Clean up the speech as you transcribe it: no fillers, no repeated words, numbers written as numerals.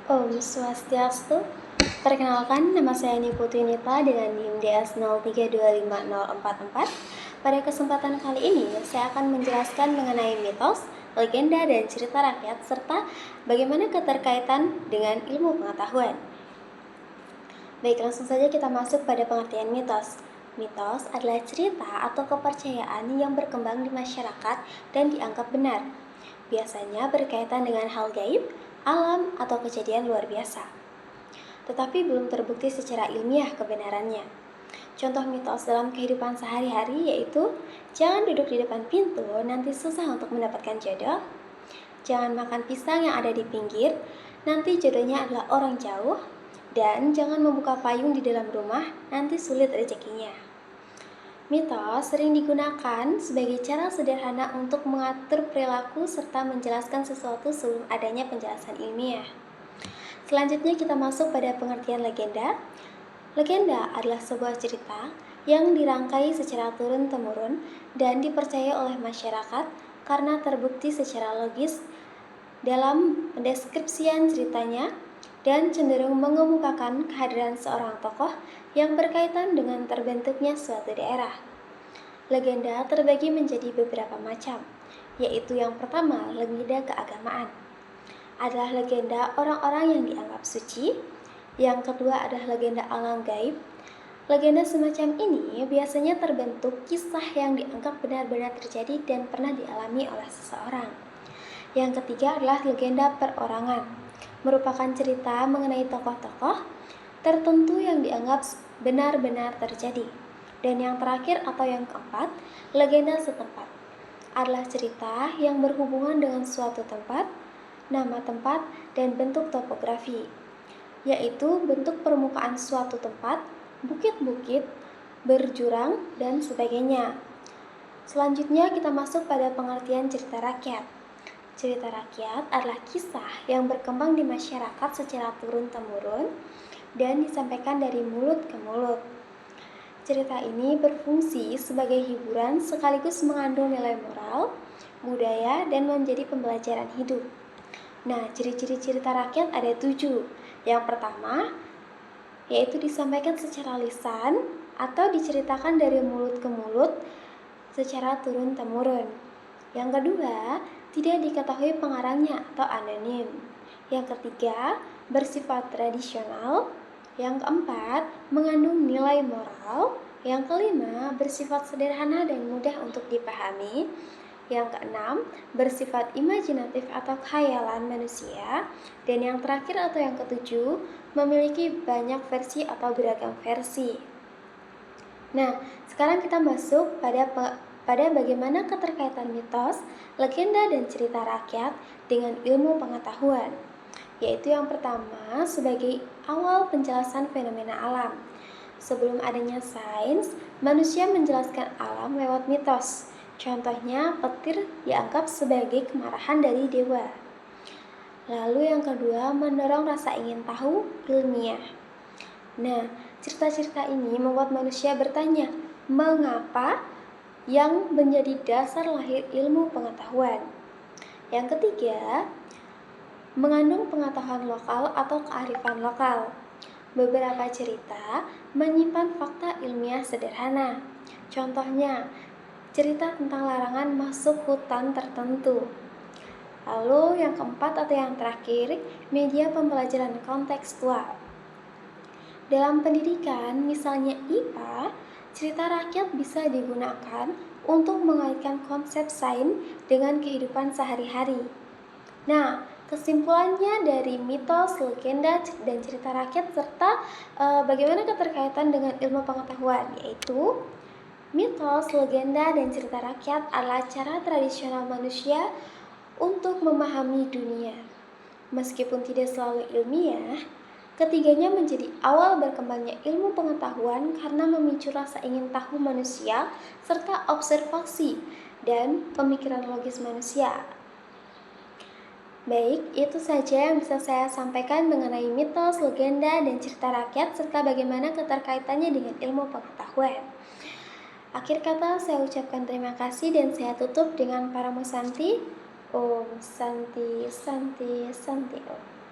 Om Swastiastu. Perkenalkan, nama saya Niputu Nita dengan NIM DS03250044. Pada kesempatan kali ini, saya akan menjelaskan mengenai mitos, legenda, dan cerita rakyat, serta bagaimana keterkaitan dengan ilmu pengetahuan. Baik, langsung saja kita masuk pada pengertian mitos. Mitos adalah cerita atau kepercayaan yang berkembang di masyarakat dan dianggap benar. Biasanya berkaitan dengan hal gaib, alam, atau kejadian luar biasa, tetapi belum terbukti secara ilmiah kebenarannya. Contoh mitos dalam kehidupan sehari-hari yaitu jangan duduk di depan pintu, nanti susah untuk mendapatkan jodoh. Jangan makan pisang yang ada di pinggir, nanti jodohnya adalah orang jauh. Dan jangan membuka payung di dalam rumah, nanti sulit rezekinya. Mitos sering digunakan sebagai cara sederhana untuk mengatur perilaku serta menjelaskan sesuatu sebelum adanya penjelasan ilmiah. Selanjutnya kita masuk pada pengertian legenda. Legenda adalah sebuah cerita yang dirangkai secara turun-temurun dan dipercaya oleh masyarakat karena terbukti secara logis dalam pendeskripsian ceritanya dan cenderung mengemukakan kehadiran seorang tokoh yang berkaitan dengan terbentuknya suatu daerah. Legenda terbagi menjadi beberapa macam, yaitu yang pertama, legenda keagamaan. Adalah legenda orang-orang yang dianggap suci. Yang kedua adalah legenda alam gaib. Legenda semacam ini biasanya terbentuk kisah yang dianggap benar-benar terjadi dan pernah dialami oleh seseorang. Yang ketiga adalah legenda perorangan, merupakan cerita mengenai tokoh-tokoh tertentu yang dianggap benar-benar terjadi. Dan yang terakhir atau yang keempat, legenda setempat, adalah cerita yang berhubungan dengan suatu tempat, nama tempat, dan bentuk topografi, yaitu bentuk permukaan suatu tempat, bukit-bukit, berjurang, dan sebagainya. Selanjutnya kita masuk pada pengertian cerita rakyat. Cerita rakyat adalah kisah yang berkembang di masyarakat secara turun-temurun dan disampaikan dari mulut ke mulut. Cerita ini berfungsi sebagai hiburan sekaligus mengandung nilai moral, budaya, dan menjadi pembelajaran hidup. Nah, ciri-ciri cerita rakyat ada 7. Yang pertama, yaitu disampaikan secara lisan atau diceritakan dari mulut ke mulut secara turun-temurun. Yang kedua, tidak diketahui pengarangnya atau anonim. Yang ketiga, bersifat tradisional. Yang keempat, mengandung nilai moral. Yang kelima, bersifat sederhana dan mudah untuk dipahami. Yang keenam, bersifat imajinatif atau khayalan manusia. Dan yang terakhir atau yang ketujuh, memiliki banyak versi atau beragam versi. Nah, sekarang kita masuk pada bagaimana keterkaitan mitos, legenda, dan cerita rakyat dengan ilmu pengetahuan. Yaitu yang pertama sebagai awal penjelasan fenomena alam. Sebelum adanya sains, manusia menjelaskan alam lewat mitos. Contohnya, petir dianggap sebagai kemarahan dari dewa. Lalu yang kedua, mendorong rasa ingin tahu ilmiah. Nah, cerita-cerita ini membuat manusia bertanya, mengapa, yang menjadi dasar lahir ilmu pengetahuan. Yang ketiga, mengandung pengetahuan lokal atau kearifan lokal. Beberapa cerita menyimpan fakta ilmiah sederhana. Contohnya, cerita tentang larangan masuk hutan tertentu. Lalu yang keempat atau yang terakhir, media pembelajaran kontekstual. Dalam pendidikan, misalnya IPA, cerita rakyat bisa digunakan untuk mengaitkan konsep sains dengan kehidupan sehari-hari. Nah, kesimpulannya dari mitos, legenda, dan cerita rakyat serta bagaimana keterkaitan dengan ilmu pengetahuan, yaitu mitos, legenda, dan cerita rakyat adalah cara tradisional manusia untuk memahami dunia. Meskipun tidak selalu ilmiah, ketiganya menjadi awal berkembangnya ilmu pengetahuan karena memicu rasa ingin tahu manusia serta observasi dan pemikiran logis manusia. Baik, itu saja yang bisa saya sampaikan mengenai mitos, legenda, dan cerita rakyat serta bagaimana keterkaitannya dengan ilmu pengetahuan. Akhir kata, saya ucapkan terima kasih dan saya tutup dengan Paramo Santi. Om Santi Santi Santi Om.